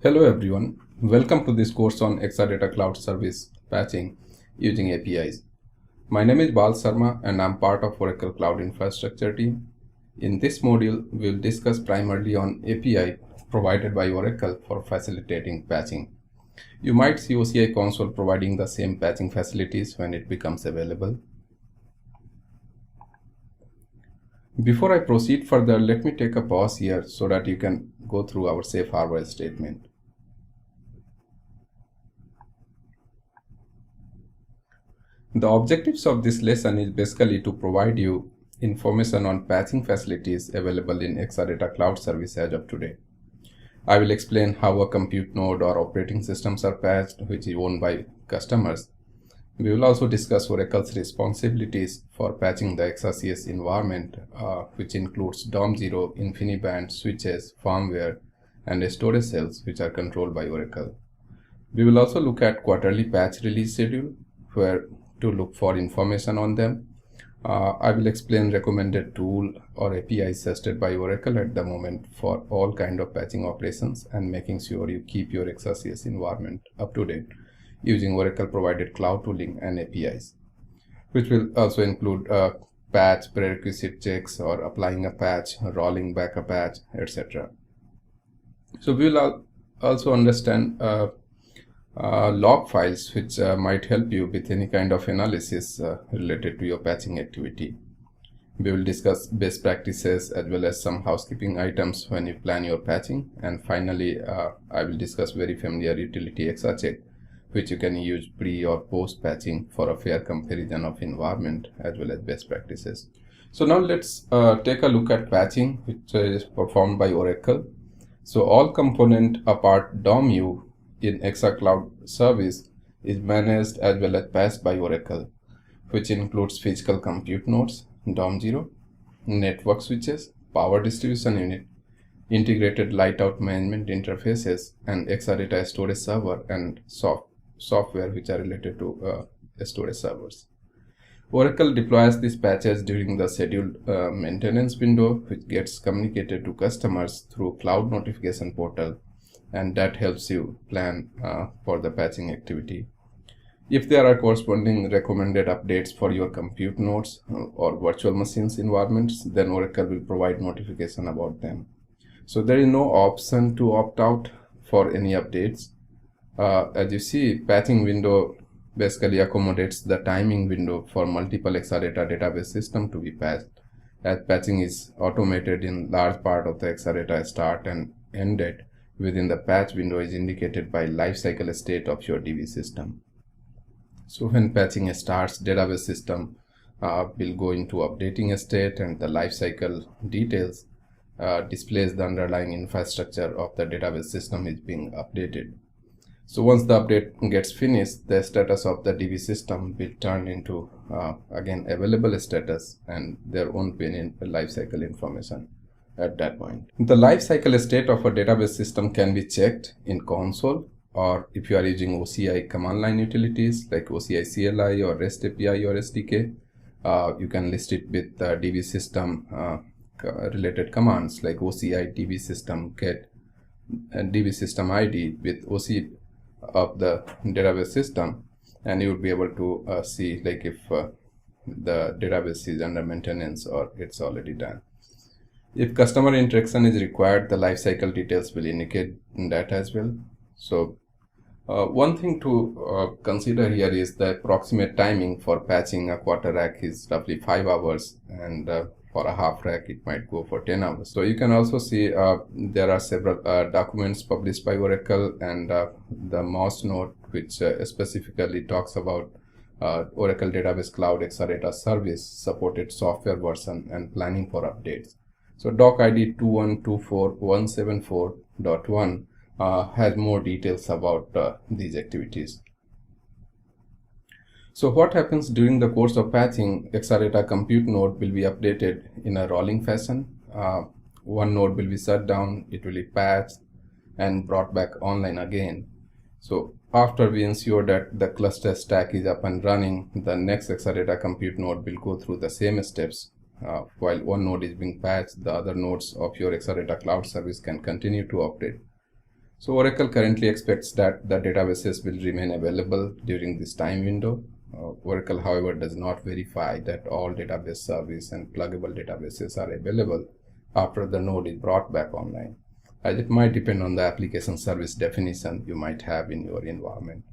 Hello everyone, welcome to this course on Exadata Cloud Service patching using APIs. My name is Bal Sharma and I'm part of Oracle Cloud Infrastructure team. In this module, we'll discuss primarily on API provided by Oracle for facilitating patching. You might see OCI console providing the same patching facilities when it becomes available. Before I proceed further, let me take a pause here so that you can go through our safe harbor statement. The objectives of this lesson is basically to provide you information on patching facilities available in Exadata Cloud Service as of today. I will explain how a compute node or operating systems are patched, which is owned by customers. We will also discuss Oracle's responsibilities for patching the ExaCS environment, which includes DOM0, InfiniBand, switches, firmware, and storage cells, which are controlled by Oracle. We will also look at quarterly patch release schedule, where to look for information on them. I will explain recommended tool or APIs suggested by Oracle at the moment for all kind of patching operations and making sure you keep your ExaCS environment up to date using Oracle provided cloud tooling and APIs, which will also include patch prerequisite checks or applying a patch, rolling back a patch, etc. So we will also understand log files, which might help you with any kind of analysis related to your patching activity. We will discuss best practices as well as some housekeeping items when you plan your patching. And finally, I will discuss very familiar utility Exacheck, which you can use pre or post patching for a fair comparison of environment as well as best practices. So now let's take a look at patching, which is performed by Oracle. So all component apart DOM-U in Exa Cloud Service is managed as well as patched by Oracle, which includes physical compute nodes, DOM0, network switches, power distribution unit, integrated light-out management interfaces, and Exadata storage server and software which are related to storage servers. Oracle deploys these patches during the scheduled maintenance window, which gets communicated to customers through Cloud Notification Portal, and that helps you plan for the patching activity. If there are corresponding recommended updates for your compute nodes or virtual machines environments, then Oracle will provide notification about them. So there is no option to opt out for any updates. As you see, patching window basically accommodates the timing window for multiple Exadata database system to be patched, as patching is automated in large part of the Exadata start and end date. Within the patch window is indicated by lifecycle state of your DB system. So when patching starts, database system will go into updating state, and the lifecycle details displays the underlying infrastructure of the database system is being updated. So once the update gets finished, the status of the DB system will turn into again available status and their own pin lifecycle information at that point. The lifecycle state of a database system can be checked in console, or if you are using OCI command line utilities like OCI CLI or REST API or SDK, you can list it with the DB system related commands like OCI DB system get and DB system ID with OC of the database system, and you would be able to see like if the database is under maintenance or it's already done. If customer interaction is required, the lifecycle details will indicate that as well. So one thing to consider here is the approximate timing for patching a quarter rack is roughly 5 hours, and for a half rack it might go for 10 hours. So you can also see there are several documents published by Oracle, and the mouse note which specifically talks about Oracle Database Cloud Exadata Service supported software version and planning for updates. So doc ID 2124174.1 has more details about these activities. So what happens during the course of patching? Exadata compute node will be updated in a rolling fashion. One node will be shut down, it will be patched and brought back online again. So after we ensure that the cluster stack is up and running, the next Exadata compute node will go through the same steps. While one node is being patched, the other nodes of your Exadata Cloud Service can continue to operate. So Oracle currently expects that the databases will remain available during this time window. Oracle, however, does not verify that all database service and pluggable databases are available after the node is brought back online, as it might depend on the application service definition you might have in your environment.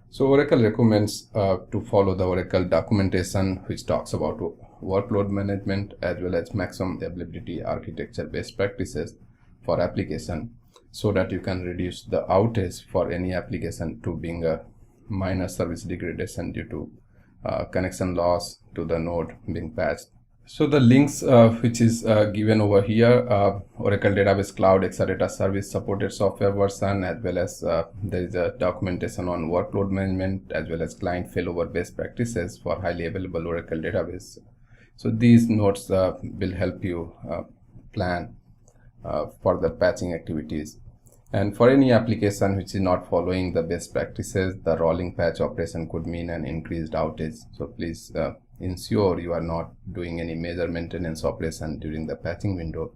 So Oracle recommends to follow the Oracle documentation, which talks about workload management as well as maximum availability architecture best practices for application, so that you can reduce the outage for any application to being a minor service degradation due to connection loss to the node being patched. So the links which is given over here, Oracle Database Cloud Exadata Service supported software version, as well as there is a documentation on workload management as well as client failover best practices for highly available Oracle database. So these notes will help you plan for the patching activities. And for any application which is not following the best practices, the rolling patch operation could mean an increased outage. So please ensure you are not doing any major maintenance operation during the patching window,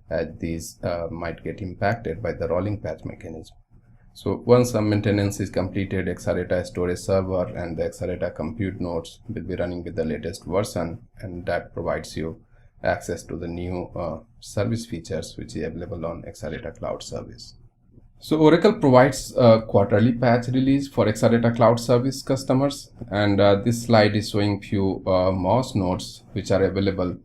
as these might get impacted by the rolling patch mechanism. So once some maintenance is completed, Exadata storage server and the Exadata compute nodes will be running with the latest version, and that provides you access to the new service features which is available on Exadata Cloud Service. So Oracle provides a quarterly patch release for Exadata Cloud Service customers, and this slide is showing few mouse nodes which are available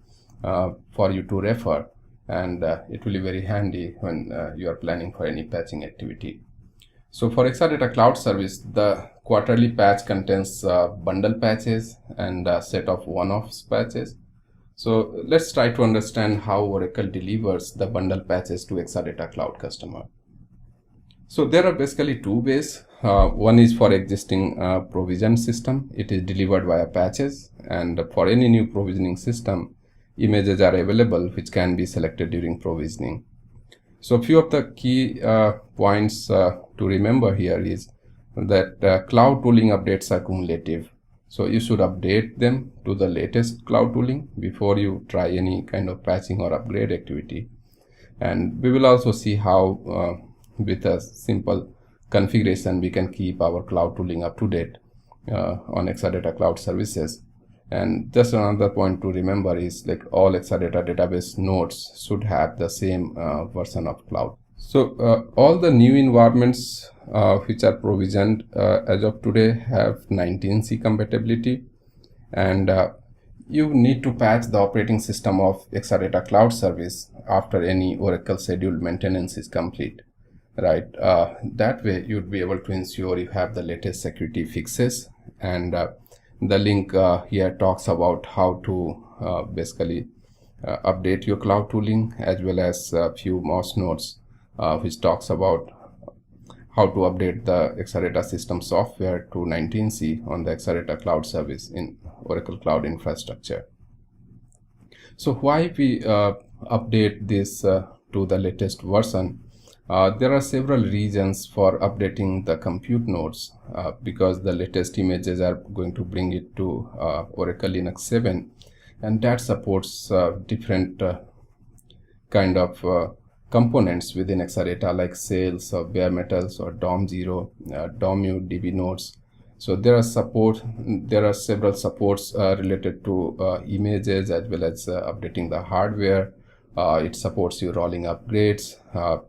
for you to refer, and it will be very handy when you are planning for any patching activity. So for Exadata Cloud Service, the quarterly patch contains bundle patches and a set of one-off patches. So let's try to understand how Oracle delivers the bundle patches to Exadata Cloud customer. So there are basically two ways. One is for existing provision system. It is delivered via patches, and for any new provisioning system, images are available which can be selected during provisioning. So a few of the key points to remember here is that cloud tooling updates are cumulative. So you should update them to the latest cloud tooling before you try any kind of patching or upgrade activity. And we will also see how with a simple configuration we can keep our cloud tooling up to date on Exadata Cloud Services. And just another point to remember is like all Exadata database nodes should have the same version of cloud. So all the new environments which are provisioned as of today have 19C compatibility, and you need to patch the operating system of Exadata Cloud Service after any Oracle scheduled maintenance is complete. Right, that way you'd be able to ensure you have the latest security fixes, and the link here talks about how to basically update your cloud tooling, as well as a few mouse nodes which talks about how to update the Exadata system software to 19C on the Exadata Cloud Service in Oracle Cloud Infrastructure. So why we update this to the latest version? There are several reasons for updating the compute nodes, because the latest images are going to bring it to Oracle Linux 7, and that supports different kind of components within Exadata, like sales or bare metals or DOM0, DOMU, DB nodes. So there are several supports related to images, as well as updating the hardware. It supports you rolling upgrades.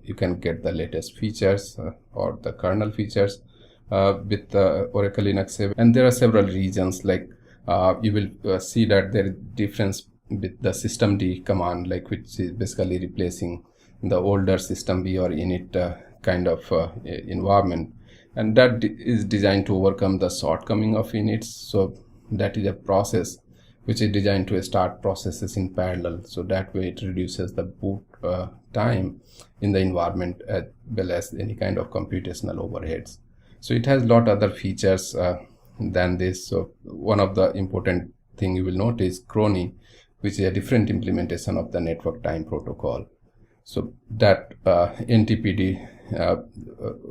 You can get the latest features or the kernel features with Oracle Linux 7. And there are several reasons, like you will see that there is difference with the systemd command, like which is basically replacing the older systemd or init kind of environment, and that is designed to overcome the shortcoming of inits. So that is a process which is designed to start processes in parallel, so that way it reduces the boot time in the environment, as well as any kind of computational overheads. So it has a lot other features than this. So one of the important thing you will notice, Crony, which is a different implementation of the network time protocol. So that NTPD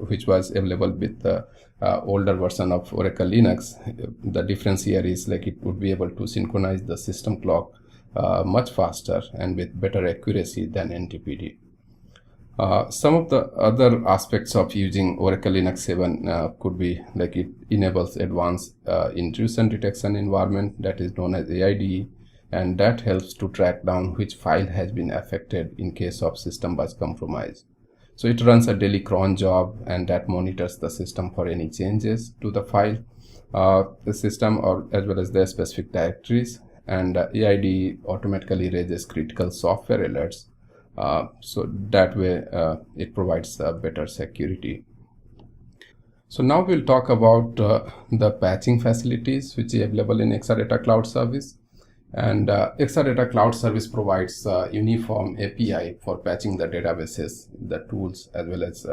which was available with the older version of Oracle Linux, the difference here is like it would be able to synchronize the system clock much faster and with better accuracy than NTPD. Some of the other aspects of using Oracle Linux 7 could be like it enables advanced intrusion detection environment that is known as AIDE, and that helps to track down which file has been affected in case of system bus compromise. So it runs a daily cron job, and that monitors the system for any changes to the file, the system, or as well as their specific directories, and AIDE automatically raises critical software alerts. So that way it provides better security. So now we'll talk about the patching facilities which is available in Exadata Cloud Service. And Exadata Cloud Service provides uniform API for patching the databases, the tools, as well as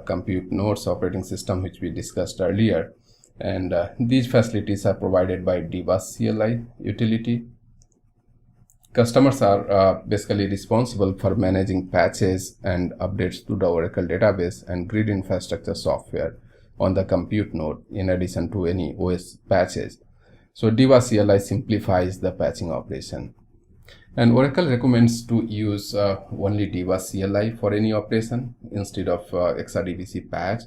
compute nodes operating system, which we discussed earlier. And these facilities are provided by dbaascli utility. Customers are basically responsible for managing patches and updates to the Oracle database and grid infrastructure software on the compute node, in addition to any OS patches. So dbaascli simplifies the patching operation. And Oracle recommends to use only dbaascli for any operation instead of exadbc patch.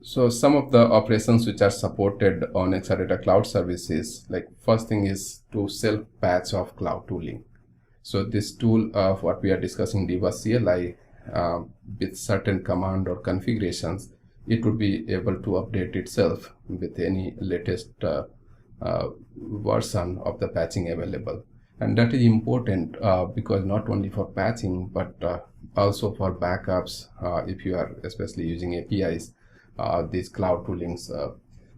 So some of the operations which are supported on Exadata Cloud Services, like first thing is to self-patch of cloud tooling. So this tool of what we are discussing, dbaascli, with certain command or configurations, it would be able to update itself with any latest version of the patching available. And that is important because not only for patching, but also for backups, if you are especially using APIs. These cloud toolings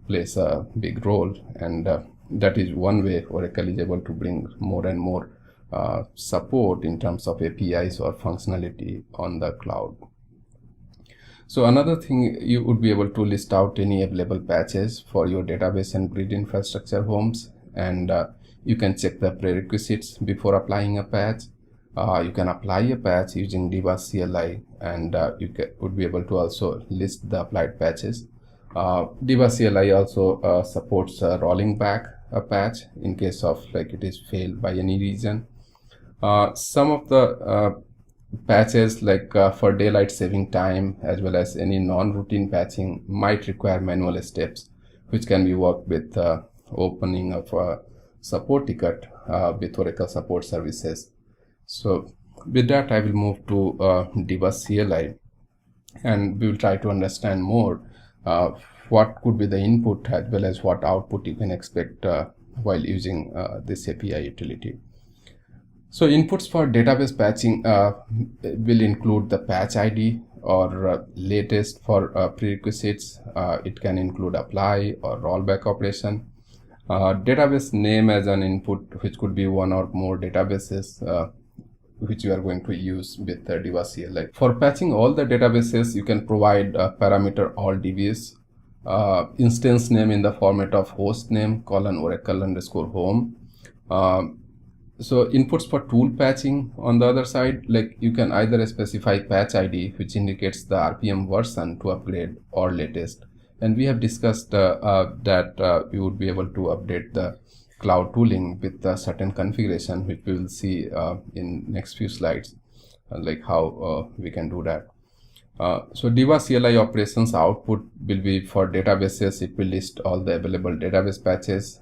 plays a big role, and that is one way Oracle is able to bring more and more support in terms of APIs or functionality on the cloud. So another thing, you would be able to list out any available patches for your database and grid infrastructure homes, and you can check the prerequisites before applying a patch. You can apply a patch using dbaascli, and you would be able to also list the applied patches. dbaascli also supports rolling back a patch in case of like it is failed by any reason. Some of the patches like for daylight saving time as well as any non-routine patching might require manual steps, which can be worked with opening of a support ticket with Oracle Support Services. So with that, I will move to dbaascli, and we will try to understand more what could be the input as well as what output you can expect while using this API utility. So inputs for database patching will include the patch ID or latest for prerequisites. It can include apply or rollback operation. Database name as an input, which could be one or more databases which you are going to use with dbaascli. For patching all the databases, you can provide a parameter all DBs, instance name in the format of host name : Oracle_home. So inputs for tool patching on the other side, like you can either specify patch ID, which indicates the RPM version to upgrade, or latest. And we have discussed that you would be able to update the cloud tooling with a certain configuration, which we will see in next few slides, like how we can do that. So dbaascli operations output will be for databases. It will list all the available database patches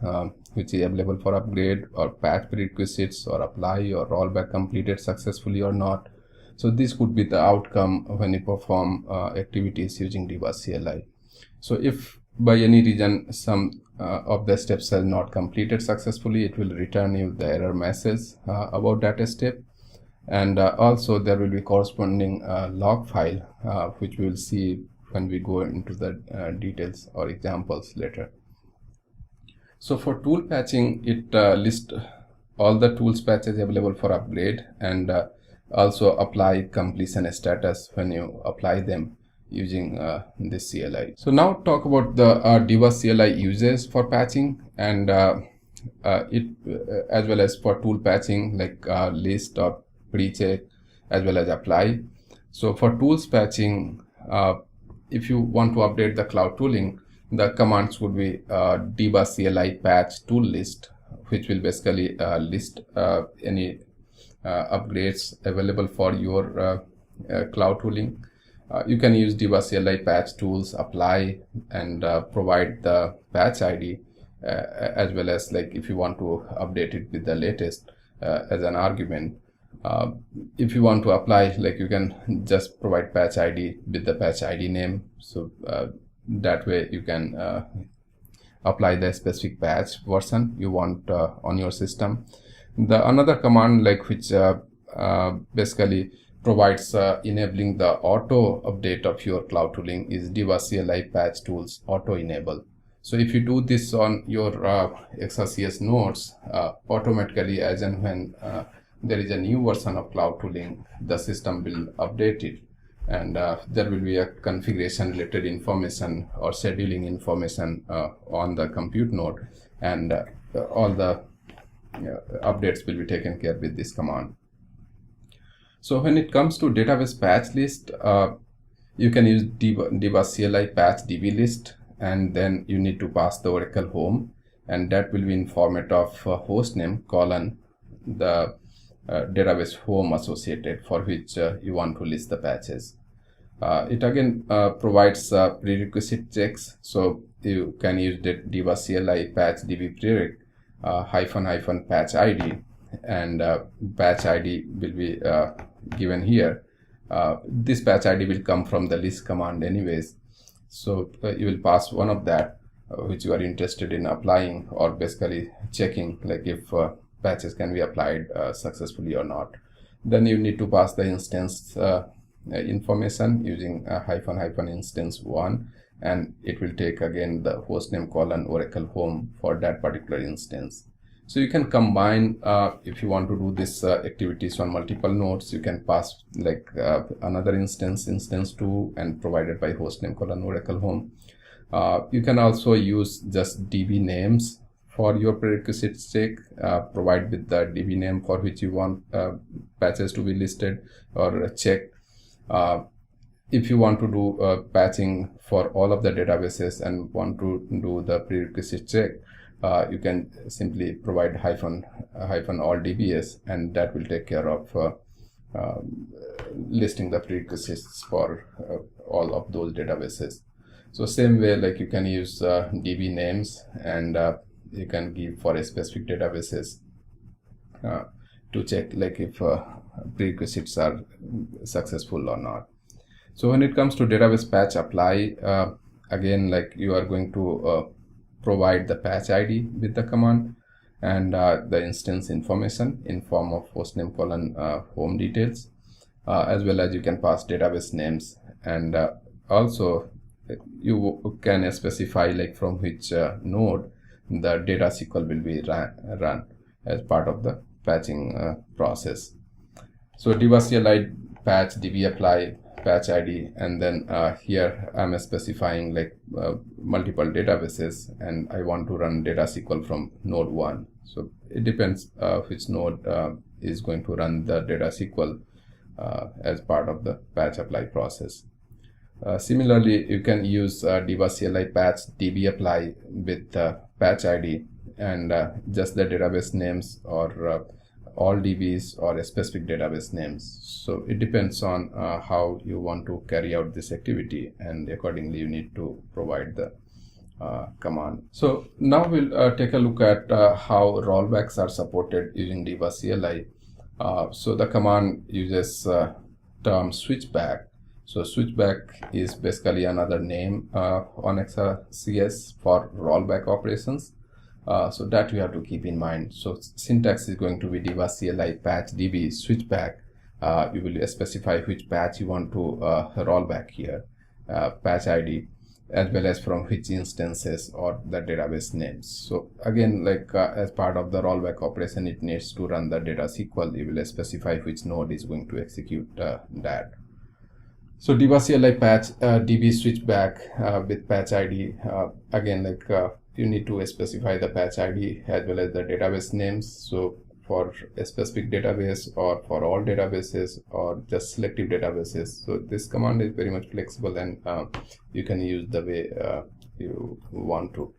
which is available for upgrade, or patch prerequisites, or apply or rollback completed successfully or not. So this could be the outcome when you perform activities using dbaascli. So if by any reason some of the steps are not completed successfully, it will return you the error message about that step. And also there will be corresponding log file which we will see when we go into the details or examples later. So for tool patching, it lists all the tools patches available for upgrade, and also apply completion status when you apply them using this CLI. So now talk about the dbaascli uses for patching, and it as well as for tool patching, like list or precheck as well as apply. So for tools patching, if you want to update the cloud tooling, the commands would be dbaascli patch tool list, which will basically list any upgrades available for your cloud tooling. You can use dbaascli patch tools, apply and provide the patch ID, as well as like if you want to update it with the latest as an argument. If you want to apply, like you can just provide patch ID with the patch ID name. So that way you can apply the specific patch version you want on your system. The another command like which basically provides enabling the auto update of your cloud tooling is dbaascli patch tools auto enable. So if you do this on your ExaCS nodes, automatically as and when there is a new version of cloud tooling, the system will update it, and there will be a configuration related information or scheduling information on the compute node, and all the updates will be taken care with this command. So when it comes to database patch list, you can use dbaascli patch db list, and then you need to pass the Oracle home, and that will be in format of hostname colon the database home associated for which you want to list the patches. It again provides prerequisite checks, so you can use the dbaascli patch db prereq -- patch ID, and patch ID will be given here. This patch ID will come from the list command anyways, so you will pass one of that which you are interested in applying, or basically checking like if patches can be applied successfully or not. Then you need to pass the instance information using -- instance 1, and it will take again the hostname colon Oracle home for that particular instance. So you can combine, if you want to do this activities on multiple nodes, you can pass like another instance 2 and provided by hostname colon Oracle home. You can also use just DB names for your prerequisite check, provide with the DB name for which you want patches to be listed or checked. If you want to do patching for all of the databases and want to do the prerequisite check, you can simply provide -all DBS, and that will take care of listing the prerequisites for all of those databases. So same way, like you can use DB names, and you can give for a specific databases to check like if prerequisites are successful or not. So when it comes to database patch apply, again, like you are going to provide the patch ID with the command, and the instance information in form of hostname colon home details, as well as you can pass database names, and also you can specify like from which node the data SQL will be run as part of the patching process. So dbaascli patch db apply patch ID, and then here I'm specifying like multiple databases, and I want to run data SQL from node 1. So it depends which node is going to run the data SQL as part of the patch apply process. Similarly, you can use dbaascli patch db apply with patch ID, and just the database names, or all DBs, or a specific database names. So it depends on how you want to carry out this activity, and accordingly you need to provide the command. So now we'll take a look at how rollbacks are supported using dbaascli. So the command uses term switchback. So switchback is basically another name on ExaCS for rollback operations. So that you have to keep in mind. So syntax is going to be dbaascli patch db switchback. You will specify which patch you want to roll back here, patch ID, as well as from which instances or the database names. So again, like as part of the rollback operation, it needs to run the data SQL. You will specify which node is going to execute that. So dbaascli patch db switchback with patch ID, again, like you need to specify the patch ID as well as the database names. So for a specific database, or for all databases, or just selective databases. So this command is very much flexible, and you can use the way you want to.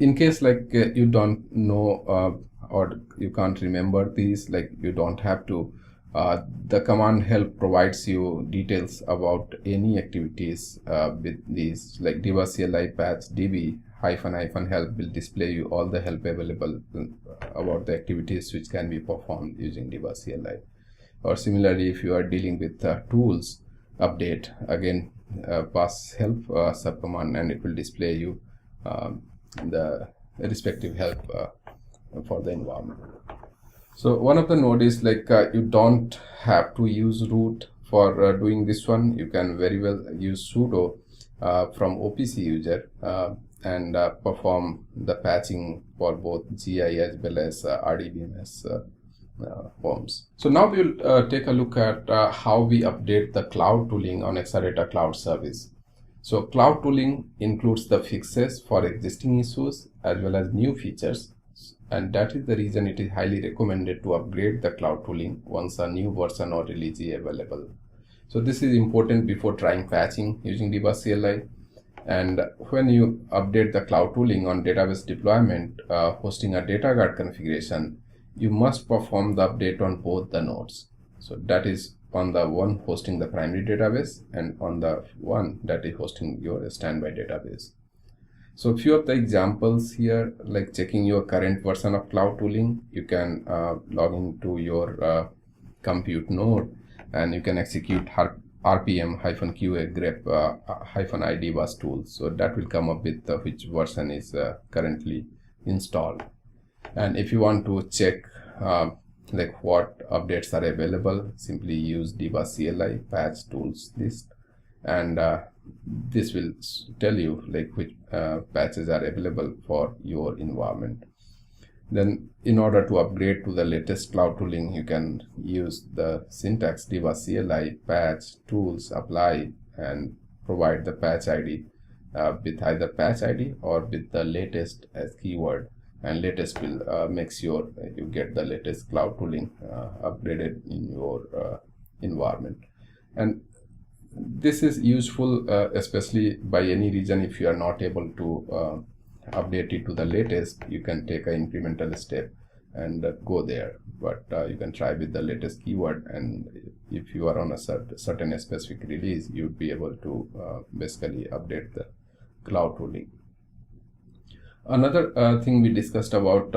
In case like you don't know or you can't remember these, like you don't have to The command help provides you details about any activities with these, like dbaascli patch db -- help will display you all the help available about the activities which can be performed using dbaascli. Or similarly, if you are dealing with tools update, again pass help subcommand and it will display you the respective help for the environment. So one of the node is like you don't have to use root for doing this one. You can very well use sudo from OPC user and perform the patching for both GI as well as RDBMS forms. So now we'll take a look at how we update the cloud tooling on Exadata Cloud Service. So cloud tooling includes the fixes for existing issues as well as new features, and that is the reason it is highly recommended to upgrade the cloud tooling once a new version or release is available. So this is important before trying patching using dbaascli. And when you update the cloud tooling on database deployment hosting a data guard configuration, you must perform the update on both the nodes. So that is on the one hosting the primary database and on the one that is hosting your standby database. So a few of the examples here, like checking your current version of cloud tooling, you can log into your compute node and you can execute rpm-qa grep-id was tool. So that will come up with which version is currently installed. And if you want to check like what updates are available, simply use dbaascli patch tools list, and this will tell you like which patches are available for your environment. Then in order to upgrade to the latest cloud tooling, you can use the syntax dbaascli patch tools apply and provide the patch ID with either patch ID or with the latest as keyword, and latest will make sure you get the latest cloud tooling upgraded in your environment. And this is useful especially by any reason. If you are not able to update it to the latest, you can take an incremental step and go there, but you can try with the latest keyword, and if you are on a certain specific release, you would be able to basically update the cloud tooling. Another thing we discussed about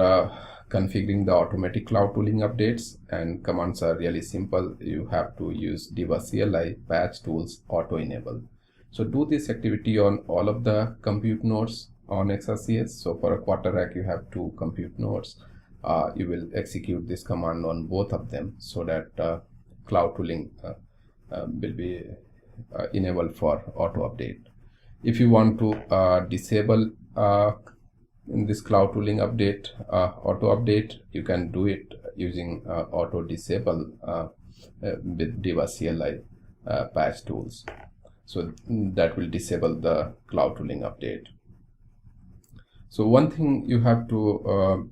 configuring the automatic cloud tooling updates, and commands are really simple. You have to use dbaascli patch tools auto enable. So do this activity on all of the compute nodes on ExaCS. So for a quarter rack, you have 2 compute nodes. You will execute this command on both of them so that cloud tooling will be enabled for auto update. If you want to disable in this cloud tooling update auto update, you can do it using auto disable with dbaascli patch tools. So that will disable the cloud tooling update. So one thing you have to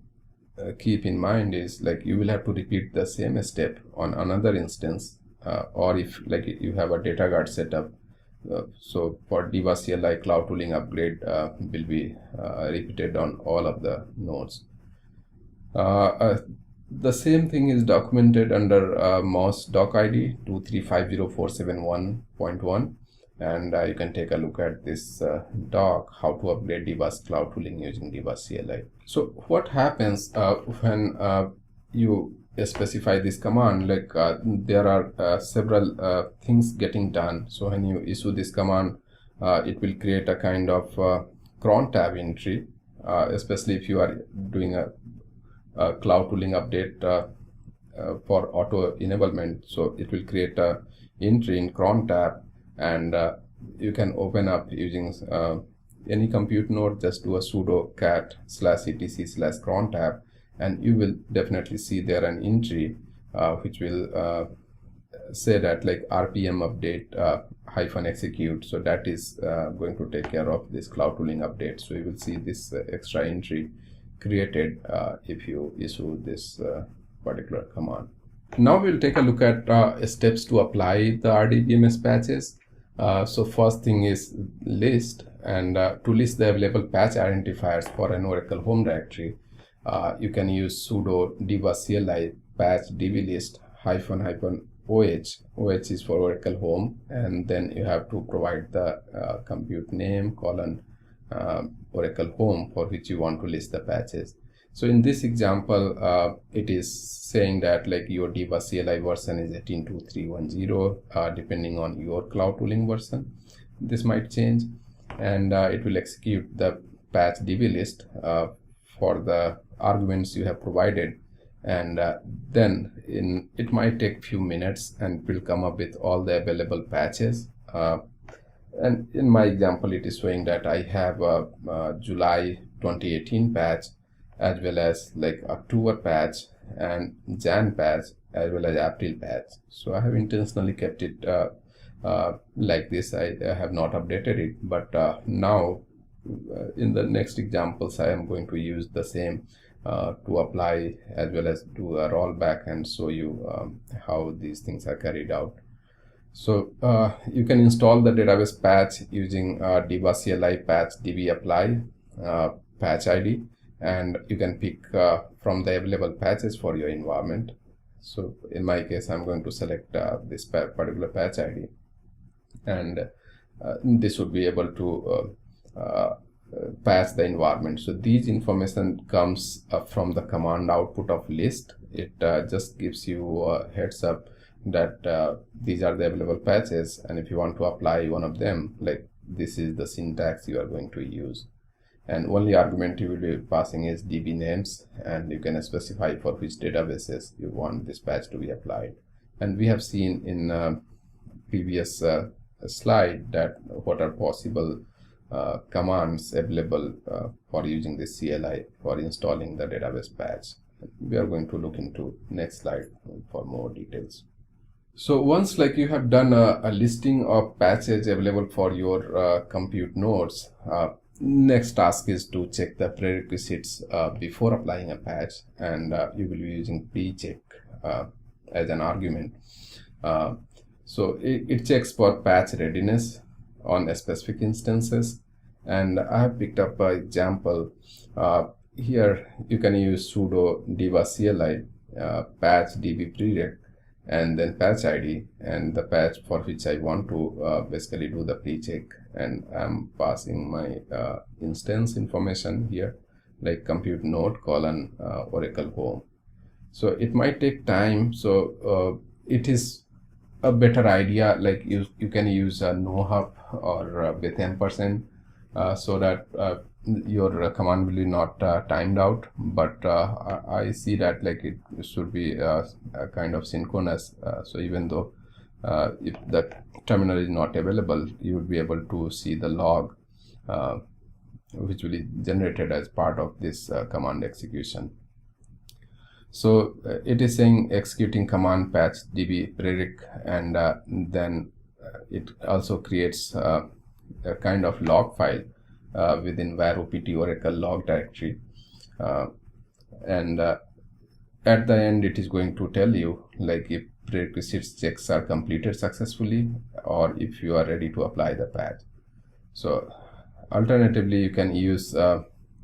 keep in mind is like you will have to repeat the same step on another instance, or if like you have a data guard setup. So for dbaascli cloud tooling upgrade will be repeated on all of the nodes. The same thing is documented under MOS doc ID 2350471.1, and you can take a look at this doc, how to upgrade dbaas cloud tooling using dbaascli. So what happens when you specify this command, like there are several things getting done. So when you issue this command, it will create a kind of cron tab entry, especially if you are doing a cloud tooling update for auto enablement. So it will create a entry in cron tab, and you can open up using any compute node. Just do a sudo cat/etc/cron tab, and you will definitely see there an entry which will say that like rpm update -execute. So that is going to take care of this cloud tooling update. So you will see this extra entry created if you issue this particular command. Now we'll take a look at steps to apply the RDBMS patches. So first thing is list, and to list the available patch identifiers for an Oracle home directory, you can use sudo dbaascli patch dblist OH is for Oracle Home, and then you have to provide the compute name colon Oracle Home for which you want to list the patches. So in this example, it is saying that like your dbaascli version is 18.2310, depending on your cloud tooling version. This might change, and it will execute the patch db list for the arguments you have provided, and then it might take few minutes and will come up with all the available patches. And in my example, it is showing that I have a July 2018 patch, as well as like October patch and Jan patch, as well as April patch. So I have intentionally kept it like this. I have not updated it, but now in the next examples I am going to use the same to apply as well as do a rollback and show you how these things are carried out. So you can install the database patch using dbaascli patch dbapply patch ID, and you can pick from the available patches for your environment. So in my case, I'm going to select this particular patch ID, and this would be able to patch the environment. So these information comes from the command output of list. It just gives you a heads up that these are the available patches, and if you want to apply one of them, like this is the syntax you are going to use. And only argument you will be passing is DB names, and you can specify for which databases you want this patch to be applied. And we have seen in previous slide that what are possible commands available for using this CLI for installing the database patch. We are going to look into next slide for more details. So once like you have done a listing of patches available for your compute nodes, next task is to check the prerequisites before applying a patch, and you will be using precheck as an argument. So it checks for patch readiness on specific instances, and I have picked up an example. Here you can use sudo dbaascli patch db prereq and then patch ID and the patch for which I want to basically do the pre-check, and I'm passing my instance information here, like compute node colon Oracle Home. So it might take time, so it is a better idea like you can use a no-hub or with ampersand so that your command will be not timed out, but I see that like it should be a kind of synchronous, so even though if the terminal is not available, you will be able to see the log which will be generated as part of this command execution. So it is saying executing command patch db prereq, and then it also creates a kind of log file within var opt oracle log directory, and at the end it is going to tell you like if prerequisites checks are completed successfully or if you are ready to apply the patch. So alternatively, you can use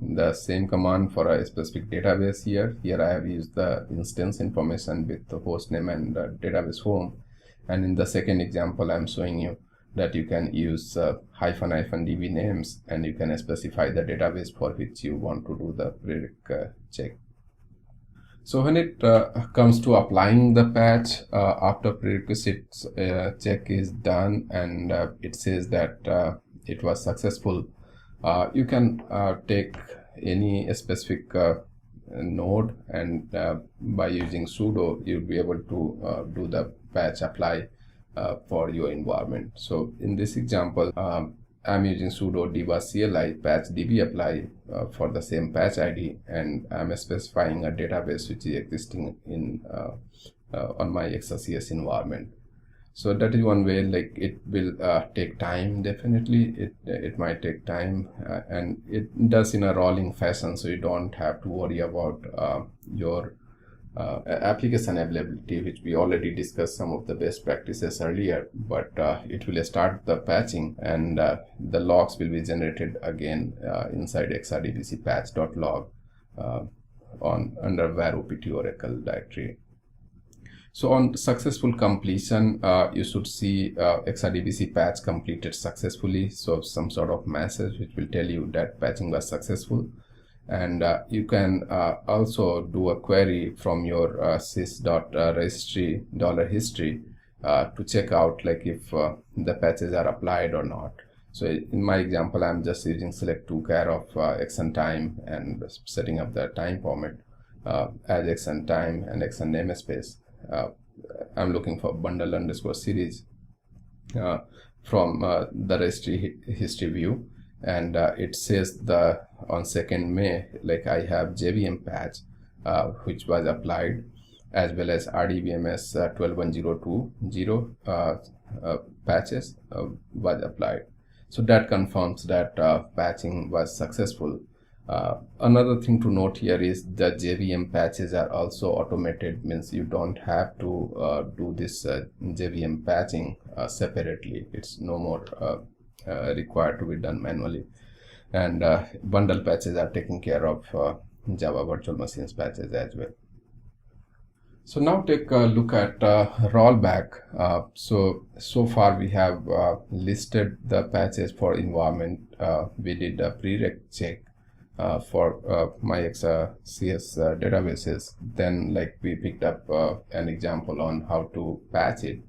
the same command for a specific database. Here I have used the instance information with the host name and database home, and in the second example I'm showing you that you can use --db names, and you can specify the database for which you want to do the prereq check. So when it comes to applying the patch after prerequisites check is done and it says that it was successful, you can take any specific node, and by using sudo you'll be able to do the patch apply for your environment. So in this example, I'm using sudo dbaascli patch dbapply for the same patch ID, and I'm specifying a database which is existing in on my ExaCS environment. So that is one way. Like it will take time, definitely it might take time, and it does in a rolling fashion, so you don't have to worry about your application availability, which we already discussed some of the best practices earlier, but it will start the patching, and the logs will be generated again inside exadbc patch.log under var opt oracle directory. So on successful completion, you should see ExaDBC patch completed successfully. So some sort of message which will tell you that patching was successful. And you can also do a query from your sys.registry $history to check out like if the patches are applied or not. So in my example, I'm just using select to care of xn time and setting up the time format as xn time and xn namespace. I'm looking for bundle underscore series from the registry history view, and it says the on 2nd May, like I have JVM patch which was applied, as well as RDBMS 121020 patches was applied. So that confirms that patching was successful. Another thing to note here is the JVM patches are also automated, means you don't have to do this JVM patching separately. It's no more required to be done manually. And bundle patches are taking care of Java virtual machines patches as well. So now take a look at rollback. So far we have listed the patches for environment. We did a prereq check for my ExaCS databases. Then like we picked up an example on how to patch it.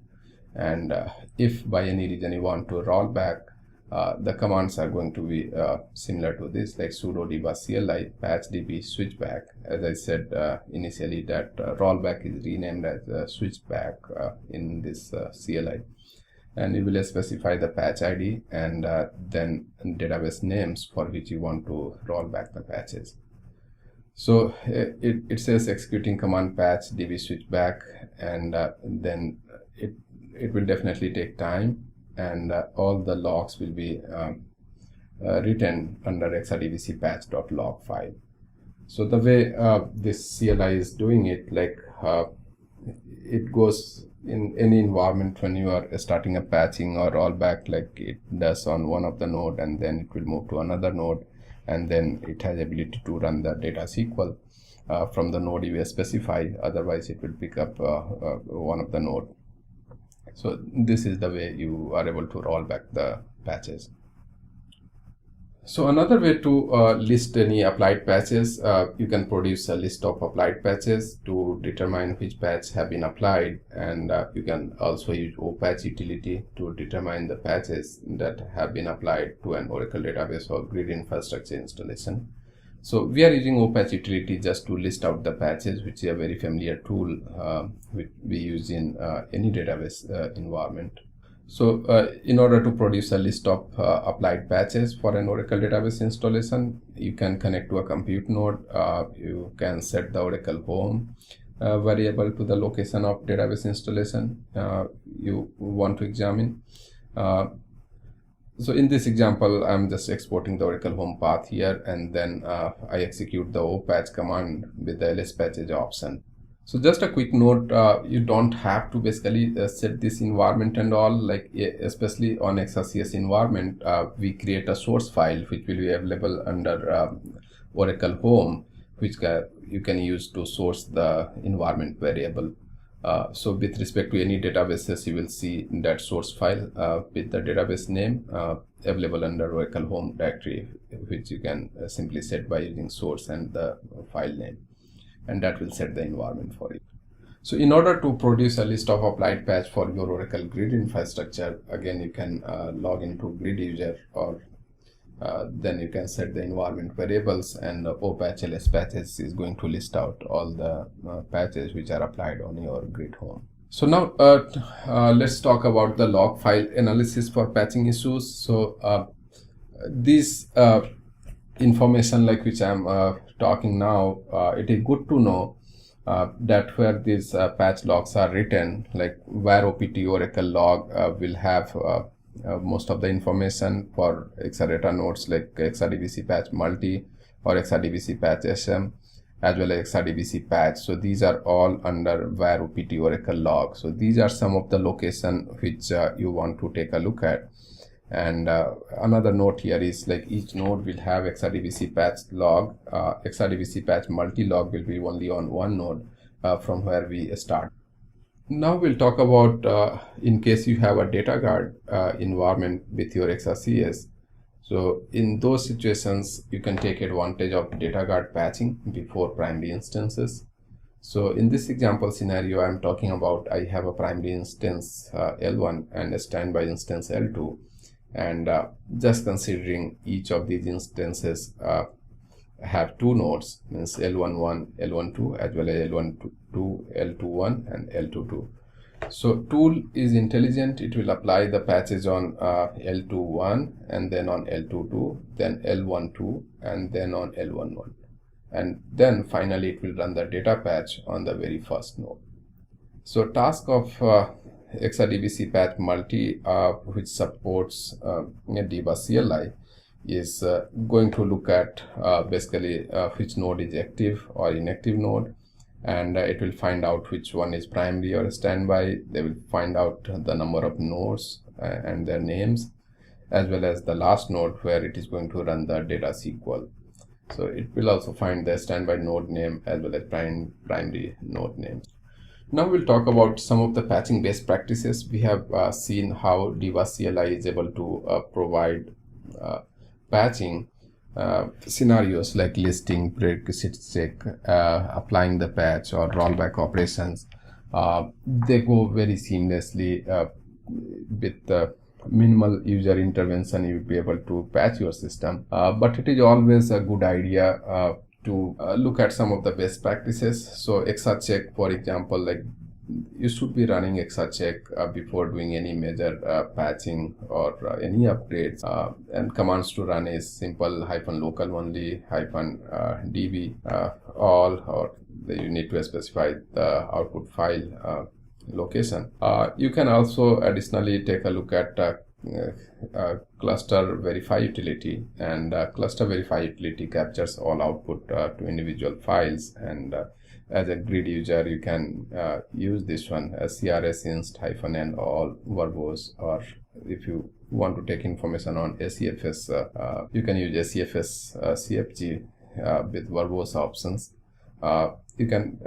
And if by any reason you want to roll back, the commands are going to be similar to this, like sudo dbaascli patch db switchback. As I said initially, that rollback is renamed as switchback in this CLI. And you will specify the patch ID and then database names for which you want to roll back the patches. So it says executing command patch db switchback, and then it will definitely take time, and all the logs will be written under exadbc patch.log file. So the way this CLI is doing it, like it goes in any environment when you are starting a patching or rollback, like it does on one of the node, and then it will move to another node, and then it has ability to run the data SQL from the node you specify. Otherwise it will pick up one of the node. So this is the way you are able to roll back the patches. So another way to list any applied patches, you can produce a list of applied patches to determine which patch have been applied, and you can also use opatch utility to determine the patches that have been applied to an Oracle database or grid infrastructure installation. So we are using opatch utility just to list out the patches, which is a very familiar tool which we use in any database environment. So in order to produce a list of applied patches for an Oracle database installation, you can connect to a compute node. You can set the Oracle home variable to the location of database installation you want to examine. So in this example, I'm just exporting the Oracle home path here, and then I execute the opatch command with the ls patches option. So just a quick note, you don't have to basically set this environment and all, like especially on ExaCS environment, we create a source file which will be available under Oracle home, which you can use to source the environment variable. So with respect to any databases, you will see that source file with the database name available under Oracle home directory, which you can simply set by using source and the file name, and that will set the environment for you. So in order to produce a list of applied patch for your Oracle grid infrastructure, again you can log into grid user, or then you can set the environment variables, and opatch ls patches is going to list out all the patches which are applied on your grid home. So now let's talk about the log file analysis for patching issues. So this information, like which I'm talking now, it is good to know that where these patch logs are written, like where opt Oracle log will have most of the information for Exadata nodes like exadbc patch multi or exadbc patch sm, as well as exadbc patch. So these are all under where opt Oracle log. So these are some of the location which you want to take a look at. And another note here is like each node will have exadbc patch log. Exadbc patch multi log will be only on one node from where we start. Now we'll talk about in case you have a data guard environment with your ExaCS. So in those situations, you can take advantage of data guard patching before primary instances. So in this example scenario, I'm talking about I have a primary instance L1 and a standby instance L2, and just considering each of these instances have two nodes, means L11, L12, as well as L12, L21, and L22. So tool is intelligent. It will apply the patches on L21, and then on L22, then L12, and then on L11. And then finally it will run the data patch on the very first node. So task of ExaDBC patch multi, which supports dbaascli, is going to look at basically which node is active or inactive node, and it will find out which one is primary or standby. They will find out the number of nodes and their names, as well as the last node where it is going to run the data SQL. So it will also find the standby node name as well as primary node name. Now we'll talk about some of the patching best practices. We have seen how dbaascli is able to provide patching scenarios like listing, prerequisite check, applying the patch, or rollback operations. They go very seamlessly with minimal user intervention. You will be able to patch your system, but it is always a good idea to look at some of the best practices. So Exacheck, for example, like you should be running Exacheck before doing any major patching or any upgrades, and commands to run is simple -local only -db all, or you need to specify the output file location. You can also additionally take a look at cluster verify utility, and cluster verify utility captures all output to individual files, and as a grid user you can use this one as crs inst -n all verbose, or if you want to take information on SCFS, you can use SCFS CFG with verbose options. You can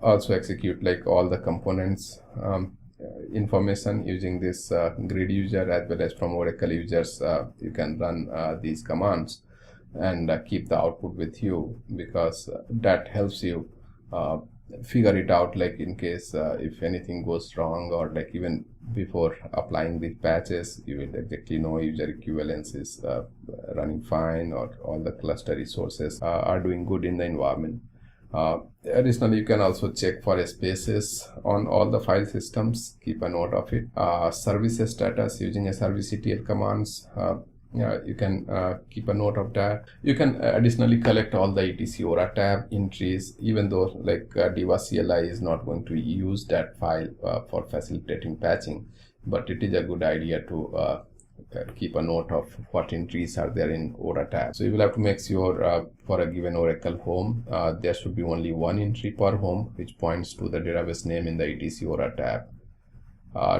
also execute like all the components information using this grid user, as well as from Oracle users. You can run these commands and keep the output with you, because that helps you figure it out, like in case if anything goes wrong, or like even before applying these patches, you will exactly know user equivalence is running fine, or all the cluster resources are doing good in the environment. Additionally, you can also check for spaces on all the file systems. Keep a note of it. Service status using a servicetl commands. You can keep a note of that. You can additionally collect all the etc ora tab entries, even though like dbaascli is not going to use that file for facilitating patching, but it is a good idea to keep a note of what entries are there in ora tab. So you will have to make sure for a given Oracle home, there should be only one entry per home, which points to the database name in the etc ora tab.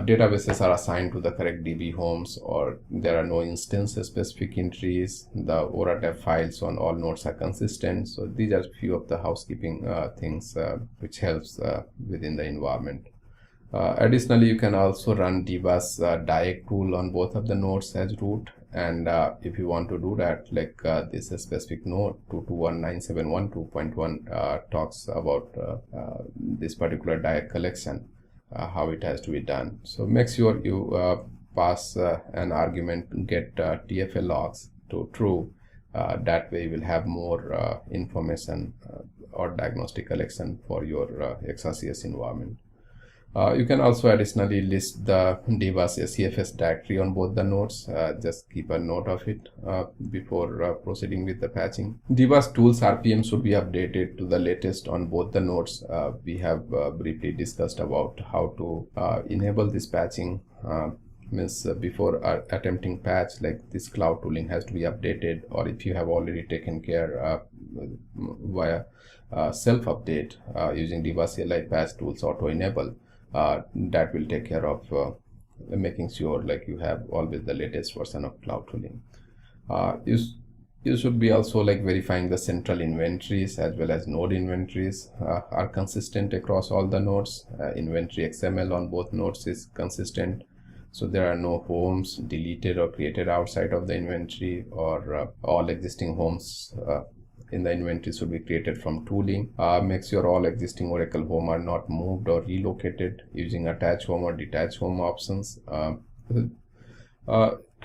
Databases are assigned to the correct DB homes, or there are no instance specific entries. The ora tab files on all nodes are consistent. So these are few of the housekeeping things which helps within the environment. Additionally, you can also run dbaas diag tool on both of the nodes as root, and if you want to do that, like this specific node 221.971.2.1 talks about this particular diag collection, how it has to be done. So make sure you pass an argument get TFL logs to true. That way you will have more information or diagnostic collection for your ExaCS environment. You can also additionally list the dbaas SCFS directory on both the nodes. Just keep a note of it before proceeding with the patching. dbaas tools RPM should be updated to the latest on both the nodes. We have briefly discussed about how to enable this patching. Means before attempting patch, like this cloud tooling has to be updated, or if you have already taken care via self-update using dbaascli patch tools auto enable, that will take care of making sure like you have always the latest version of cloud tooling. You should be also like verifying the central inventories as well as node inventories are consistent across all the nodes. Inventory XML on both nodes is consistent, so there are no homes deleted or created outside of the inventory, or all existing homes in the inventory should be created from tooling. Make sure all existing Oracle home are not moved or relocated using attach home or detach home options.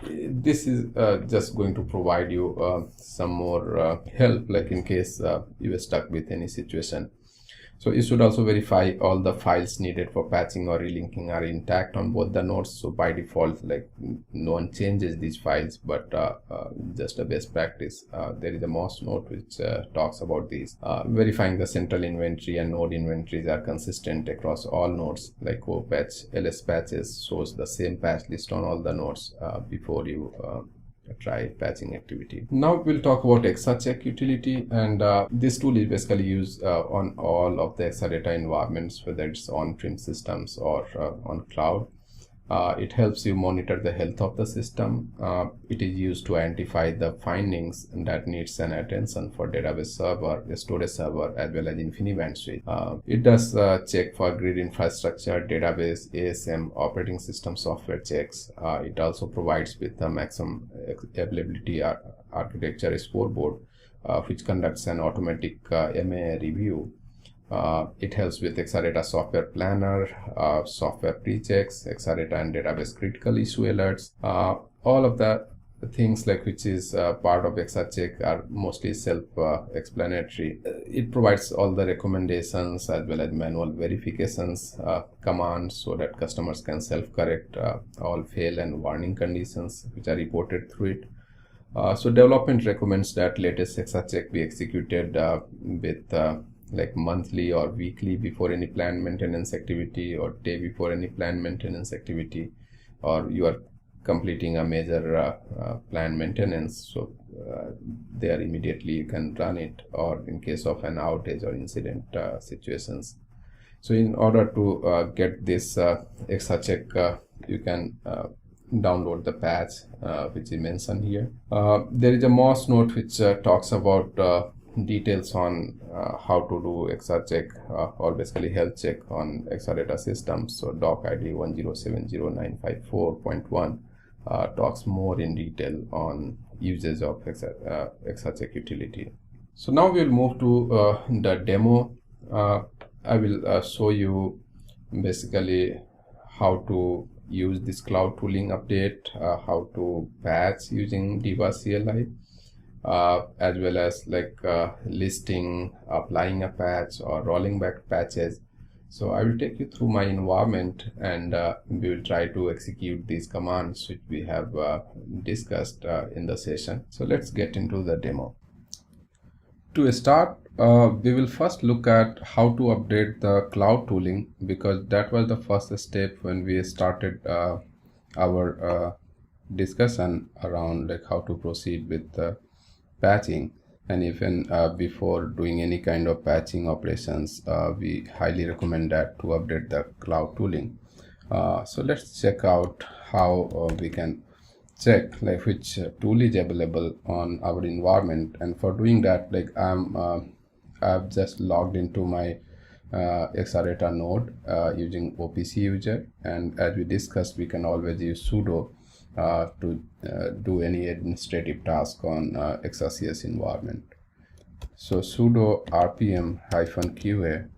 This is just going to provide you some more help, like in case you are stuck with any situation. So you should also verify all the files needed for patching or relinking are intact on both the nodes. So by default, like no one changes these files, but just a best practice. There is a MOS note which talks about these. Verifying the central inventory and node inventories are consistent across all nodes, like patch ls patches shows the same patch list on all the nodes before you try patching activity. Now we'll talk about Exacheck utility, and this tool is basically used on all of the Exadata environments, whether it's on-prem systems or on cloud. It helps you monitor the health of the system. It is used to identify the findings that needs an attention for database server, the storage server, as well as InfiniBand switch. It does check for grid infrastructure, database, ASM, operating system software checks. It also provides with the maximum availability architecture scoreboard, which conducts an automatic MA review. It helps with Exadata software planner, software pre-checks, Exadata and database critical issue alerts. All of the things like which is part of Exacheck are mostly self-explanatory. It provides all the recommendations as well as manual verifications commands, so that customers can self-correct all fail and warning conditions which are reported through it. So development recommends that latest Exacheck be executed with like monthly or weekly before any planned maintenance activity, or day before any planned maintenance activity, or you are completing a major planned maintenance, so there immediately you can run it, or in case of an outage or incident situations. So in order to get this Exacheck, you can download the patch which is mentioned here. There is a MOS note which talks about details on how to do Exacheck or basically health check on Exadata systems. So doc ID 1070954.1 talks more in detail on uses of Exacheck utility. So now we'll move to the demo. I will show you basically how to use this cloud tooling update, how to patch using dbaascli, as well as like listing, applying a patch, or rolling back patches. So I will take you through my environment, and we will try to execute these commands which we have discussed in the session. So let's get into the demo. To start, we will first look at how to update the cloud tooling, because that was the first step when we started our discussion around like how to proceed with the patching. And even before doing any kind of patching operations, we highly recommend that to update the cloud tooling. So let's check out how we can check like which tool is available on our environment. And for doing that, like I've just logged into my Exadata node using OPC user, and as we discussed, we can always use sudo to do any administrative task on ExaCS environment. So sudo rpm-qa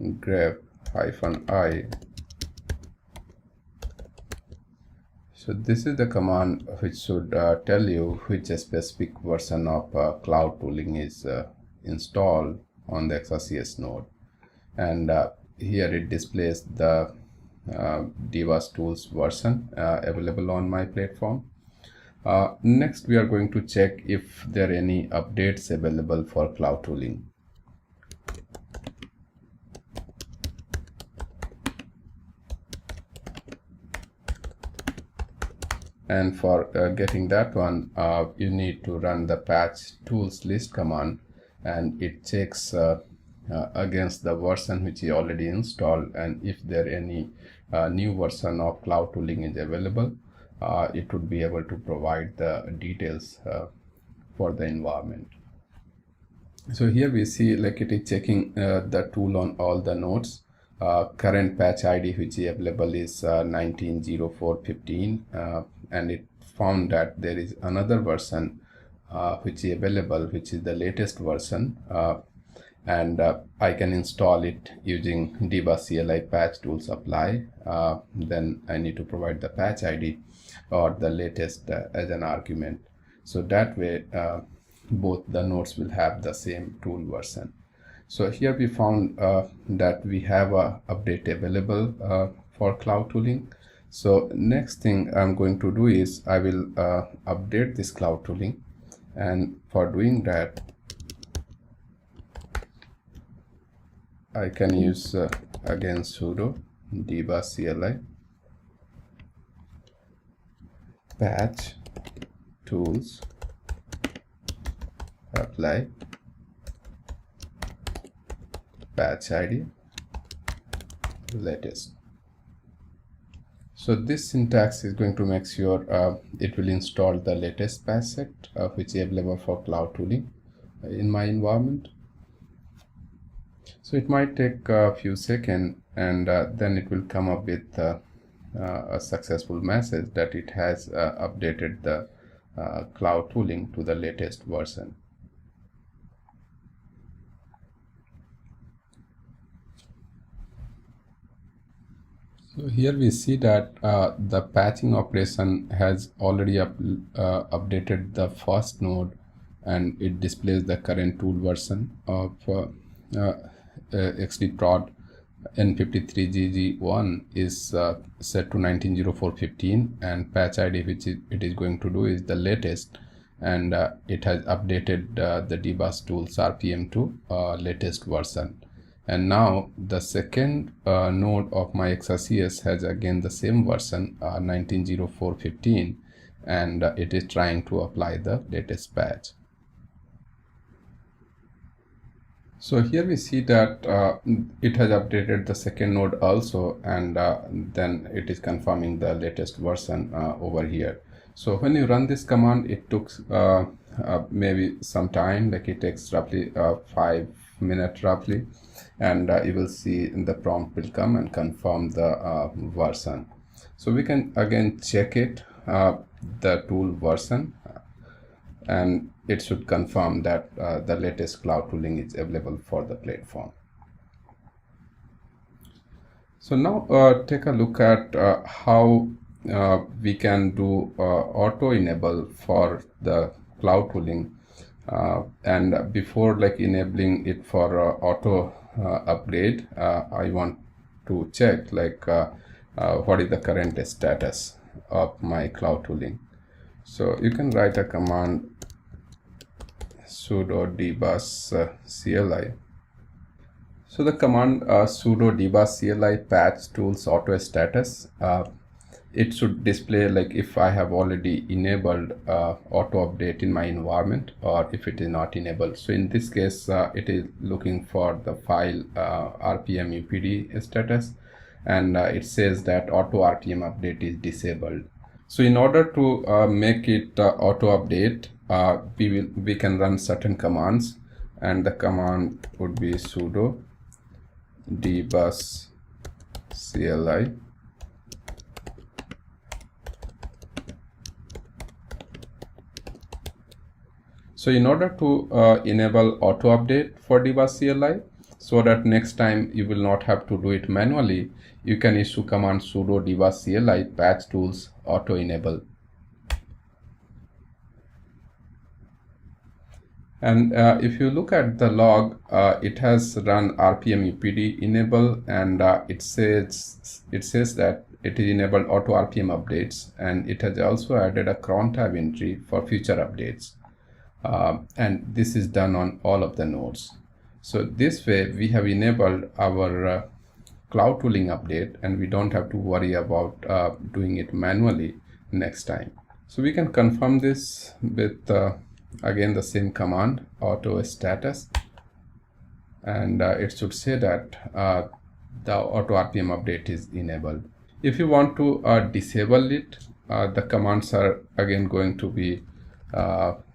grep-i. So this is the command which should tell you which specific version of cloud tooling is installed on the ExaCS node, and here it displays the dbas tools version available on my platform. Next, we are going to check if there are any updates available for cloud tooling. And for getting that one, you need to run the patch tools list command, and it checks against the version which is already installed, and if there any new version of cloud tooling is available. it would be able to provide the details for the environment. So here we see like it is checking the tool on all the nodes. Current patch ID which is available is 19.04.15, and it found that there is another version which is available, which is the latest version, and I can install it using dbaascli patch tools apply. Then I need to provide the patch ID or the latest as an argument. So that way both the nodes will have the same tool version. So here we found that we have a update available for cloud tooling. So next thing I'm going to do is I will update this cloud tooling, and for doing that I can use again sudo dbaascli patch tools apply patch ID latest. So this syntax is going to make sure it will install the latest patch set which is available for cloud tooling in my environment. So it might take a few seconds, and then it will come up with a successful message that it has updated the cloud tooling to the latest version. So here we see that the patching operation has already updated the first node, and it displays the current tool version of xdprod N53GG1 is set to 19.04.15, and patch ID which it is going to do is the latest, and it has updated the dbus tools RPM to latest version. And now the second node of my ExaCS has again the same version 19.04.15, and it is trying to apply the latest patch. So here we see that it has updated the second node also, and then it is confirming the latest version over here. So when you run this command, it took maybe some time, like it takes roughly 5 minutes roughly, and you will see the prompt will come and confirm the version. So we can again check it, the tool version, and it should confirm that the latest cloud tooling is available for the platform. So now take a look at how we can do auto enable for the cloud tooling, and before like enabling it for auto upgrade, I want to check like what is the current status of my cloud tooling. So you can write a command sudo dbaascli. So the command sudo dbaascli patch tools auto status, it should display like if I have already enabled auto update in my environment or if it is not enabled. So in this case it is looking for the file RPM UPD status, and it says that auto RPM update is disabled. So in order to make it auto update, we can run certain commands, and the command would be sudo dbaascli So in order to enable auto update for dbaascli, so that next time you will not have to do it manually, you can issue command sudo dbaascli patch tools auto enable. And if you look at the log, it has run RPM UPD enable, and it says that it is enabled auto RPM updates, and it has also added a cron tab entry for future updates. And this is done on all of the nodes. So this way we have enabled our cloud tooling update, and we don't have to worry about doing it manually next time. So we can confirm this with again the same command auto status, and it should say that the auto RPM update is enabled. If you want to disable it, the commands are again going to be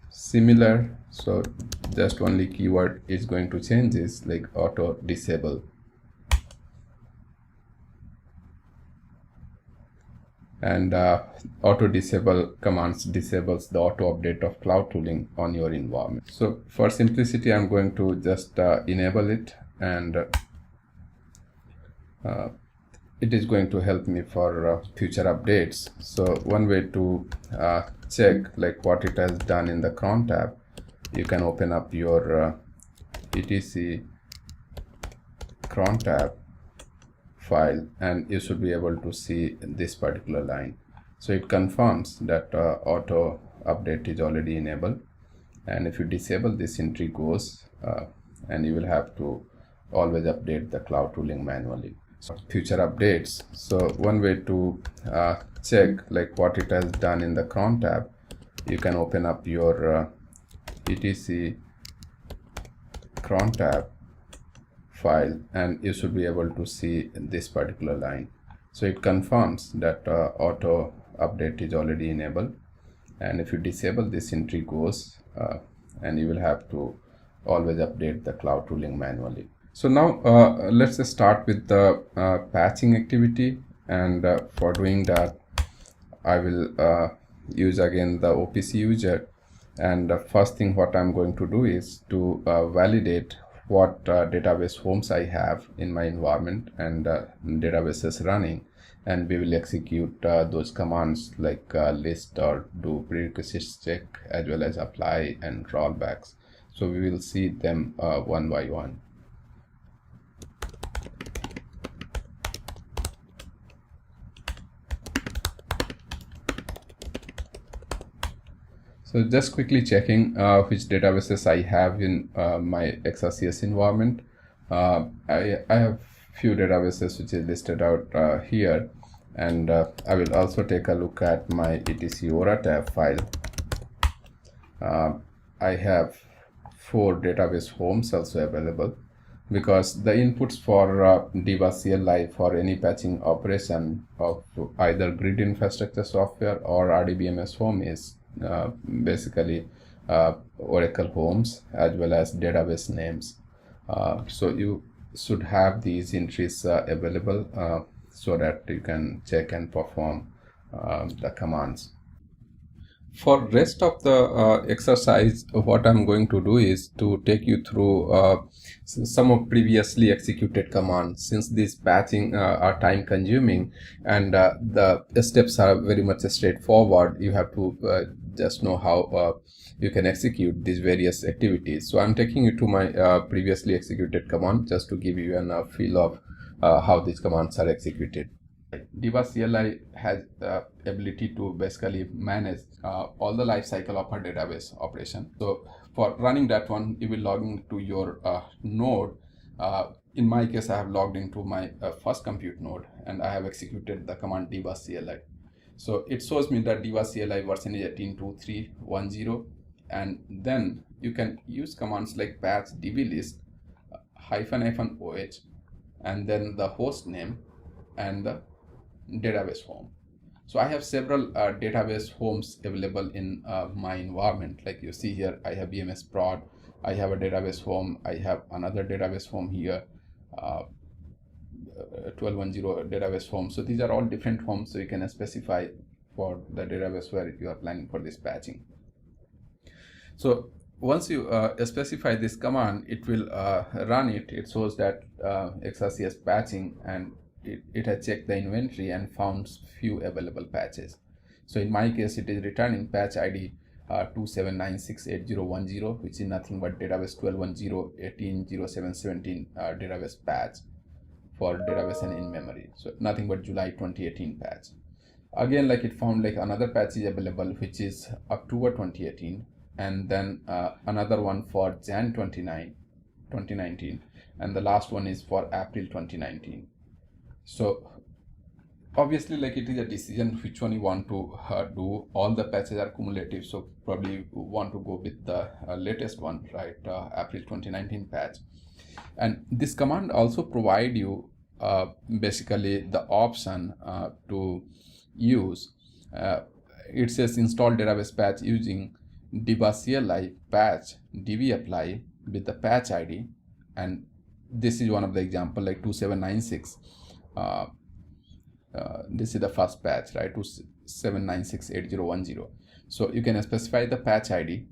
similar, so just only keyword is going to change is like auto disable. And auto disable commands disables the auto update of cloud tooling on your environment. So for simplicity, I'm going to just enable it, and it is going to help me for future updates. So one way to check like what it has done in the cron tab, you can open up your etc cron tab file, and you should be able to see this particular line. So it confirms that auto update is already enabled, and if you disable this entry goes, and you will have to always update the cloud tooling manually. So future updates, so one way to check like what it has done in the cron tab, you can open up your etc cron tab file, and you should be able to see this particular line. So it confirms that auto update is already enabled, and if you disable this entry goes, and you will have to always update the cloud tooling manually. So now let's start with the patching activity, and for doing that I will use again the OPC user. And the first thing what I'm going to do is to validate what database homes I have in my environment and database is running, and we will execute those commands like list or do prerequisites check as well as apply and rollbacks. So we will see them one by one. So just quickly checking which databases I have in my ExaCS environment. I have few databases which is listed out here, and I will also take a look at my etc aura tab file. I have 4 database homes also available, because the inputs for dbaascli for any patching operation of either grid infrastructure software or RDBMS home is basically Oracle homes as well as database names. So you should have these entries available so that you can check and perform the commands. For rest of the exercise, what I'm going to do is to take you through some of previously executed commands, since these patching are time consuming and the steps are very much straightforward. You have to just know how you can execute these various activities. So I'm taking you to my previously executed command just to give you a feel of how these commands are executed. dbaascli has the ability to basically manage all the life cycle of a database operation. So for running that one, you will log into your node. In my case, I have logged into my first compute node, and I have executed the command dbaascli. So it shows me that dbaascli version is 18.23.10, and then you can use commands like patch dblist -oh, and then the host name and the database home. So I have several database homes available in my environment. Like you see here, I have BMS prod, I have a database home, I have another database home here, 12.10 database home. So these are all different homes, so you can specify for the database where you are planning for this patching. So once you specify this command, it will run it. It shows that ExaCS patching, and it has checked the inventory and found few available patches. So in my case, it is returning patch ID 27968010, which is nothing but database 12.10.18.07.17 database patch for database and in memory. So nothing but July 2018 patch. Again, like it found like another patch is available, which is October 2018, and then another one for Jan 2019, and the last one is for April 2019. So obviously, like it is a decision which one you want to do. All the patches are cumulative, so probably you want to go with the latest one, right? April 2019 patch. And this command also provide you basically the option to use it says install database patch using dbaascli patch dbapply with the patch ID, and this is one of the example like 2796. This is the first patch, right? 27968010. So you can specify the patch ID,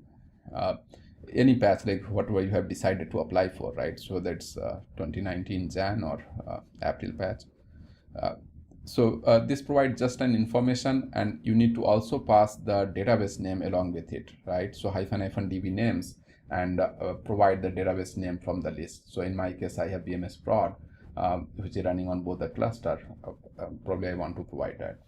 any patch like whatever you have decided to apply for, right? So that's 2019 Jan or April patch. So this provides just an information, and you need to also pass the database name along with it, right? So --db names, and provide the database name from the list. So in my case, I have BMS prod, which is running on both the cluster. Probably I want to provide that.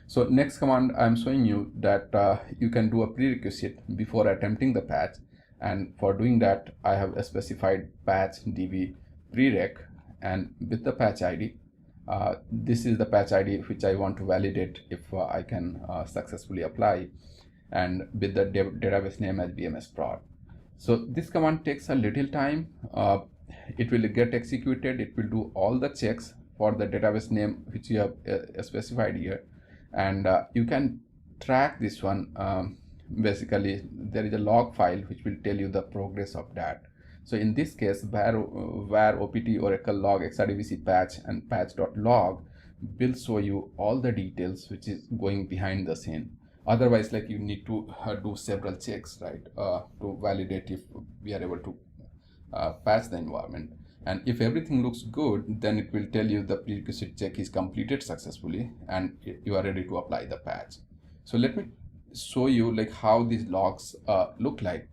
So next command, I'm showing you that you can do a prerequisite before attempting the patch, and for doing that, I have specified patch db prereq, and with the patch ID. This is the patch ID which I want to validate if I can successfully apply, and with the database name as BMS prod. So this command takes a little time. It will get executed. It will do all the checks for the database name which you have specified here, and you can track this one. Basically, there is a log file which will tell you the progress of that. So in this case, var opt oracle log exadbc patch and patch.log will show you all the details which is going behind the scene. Otherwise, like, you need to do several checks, right, to validate if we are able to patch the environment. And if everything looks good, then it will tell you the prerequisite check is completed successfully and you are ready to apply the patch. So let me show you like how these logs look like.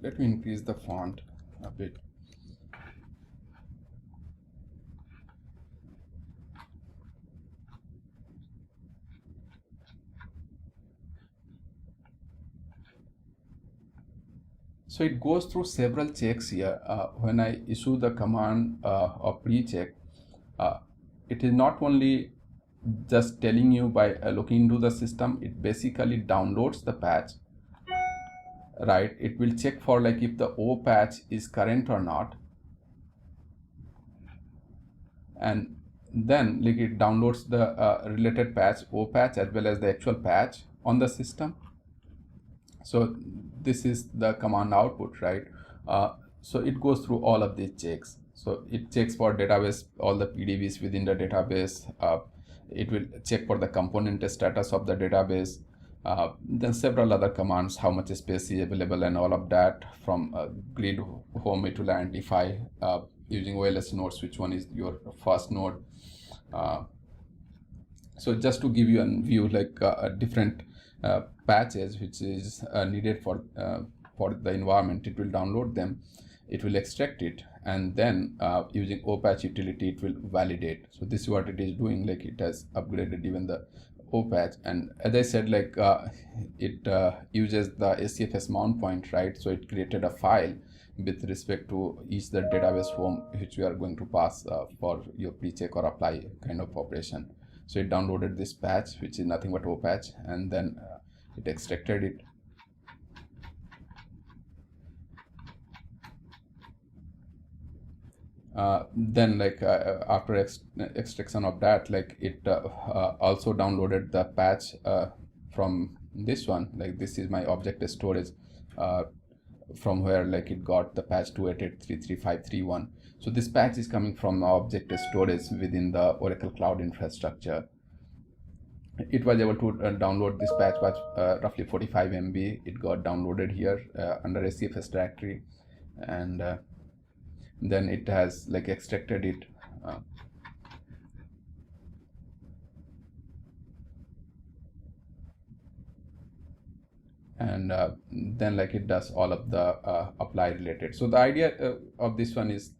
Let me increase the font a bit. So it goes through several checks here. When I issue the command of pre-check, it is not only just telling you by looking into the system, it basically downloads the patch, right? It will check for like if the O patch is current or not, and then like it downloads the related patch, O patch, as well as the actual patch on the system. So this is the command output, right? So it goes through all of these checks. So it checks for database, all the PDBs within the database. It will check for the component status of the database. Then several other commands, how much space is available and all of that. From grid home, it will identify using OLS nodes which one is your first node. So just to give you a view, like different patches which is needed for the environment, it will download them, it will extract it, and then using OPatch utility, it will validate. So this is what it is doing, like it has upgraded even the OPatch. And as I said, like it uses the SCFS mount point, right? So it created a file with respect to each the database home which we are going to pass for your pre-check or apply kind of operation. So it downloaded this patch, which is nothing but OPatch, and then it extracted it. Then like after extraction of that, like it also downloaded the patch from this one. Like this is my object storage, from where like it got the patch 288.33531. So this patch is coming from object storage within the Oracle Cloud infrastructure. It was able to download this patch, was roughly 45 MB. It got downloaded here under SCFS directory, and then it has like extracted it. And then like it does all of the apply related. So the idea of this one is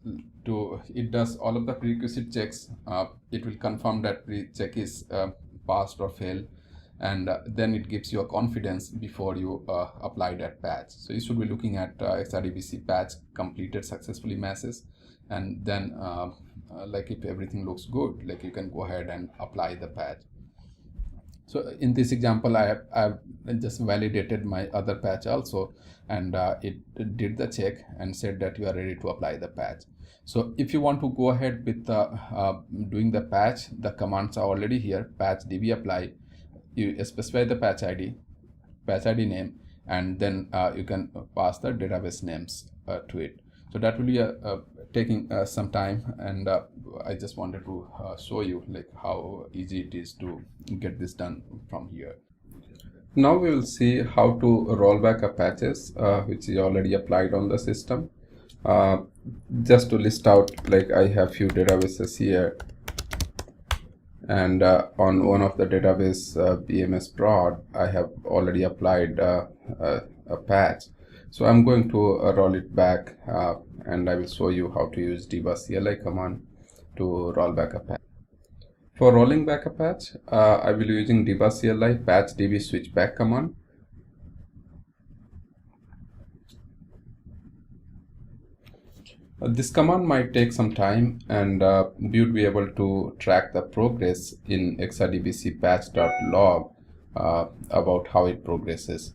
it does all of the prerequisite checks. It will confirm that pre-check is passed or failed, and then it gives you a confidence before you apply that patch. So you should be looking at XRDBC patch completed successfully message, and then like if everything looks good, like you can go ahead and apply the patch. So in this example, I have just validated my other patch also, and it did the check and said that you are ready to apply the patch. So if you want to go ahead with doing the patch, the commands are already here. Patch dbapply, you specify the patch ID name, and then you can pass the database names to it. So that will be taking some time, and I just wanted to show you like how easy it is to get this done from here. Now we will see how to roll back a patches which is already applied on the system. Just to list out, like I have few databases here, and on one of the database BMS prod, I have already applied a patch. So I'm going to roll it back, and I will show you how to use dbaascli command to roll back a patch. For rolling back a patch, I will be using dbaascli patch db switchback command. This command might take some time, and we would be able to track the progress in exadbc patch.log about how it progresses.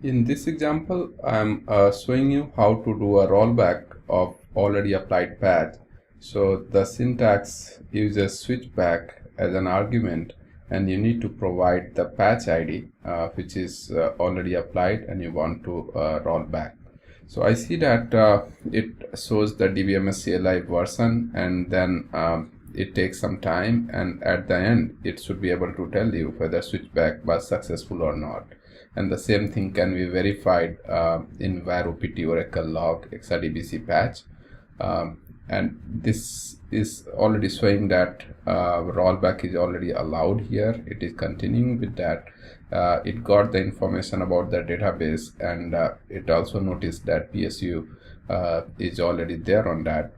In this example, I'm showing you how to do a rollback of already applied patch. So the syntax uses switchback as an argument, and you need to provide the patch ID which is already applied and you want to roll back. So I see that it shows the DBMS CLI version, and then it takes some time, and at the end it should be able to tell you whether switchback was successful or not. And the same thing can be verified in var opt oracle log exadbc patch. And this is already showing that rollback is already allowed here. It is continuing with that. It got the information about the database, and it also noticed that PSU is already there on that,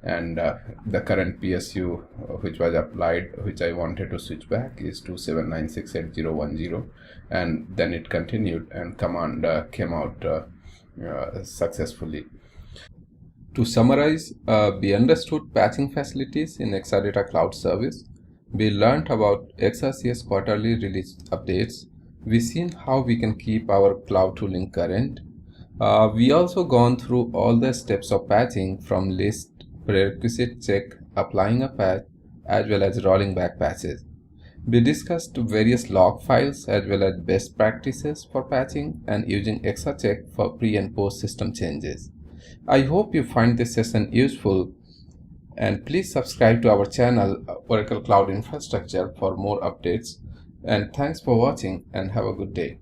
and the current PSU which was applied, which I wanted to switch back, is 27968010, and then it continued, and command came out successfully. To summarize, we understood patching facilities in Exadata Cloud Service. We learned about ExaCS quarterly release updates. We've seen how we can keep our cloud tooling current. We also gone through all the steps of patching, from list, prerequisite check, applying a patch, as well as rolling back patches. We discussed various log files as well as best practices for patching and using Exacheck for pre and post system changes. I hope you find this session useful, and please subscribe to our channel Oracle Cloud Infrastructure for more updates. And thanks for watching, and have a good day.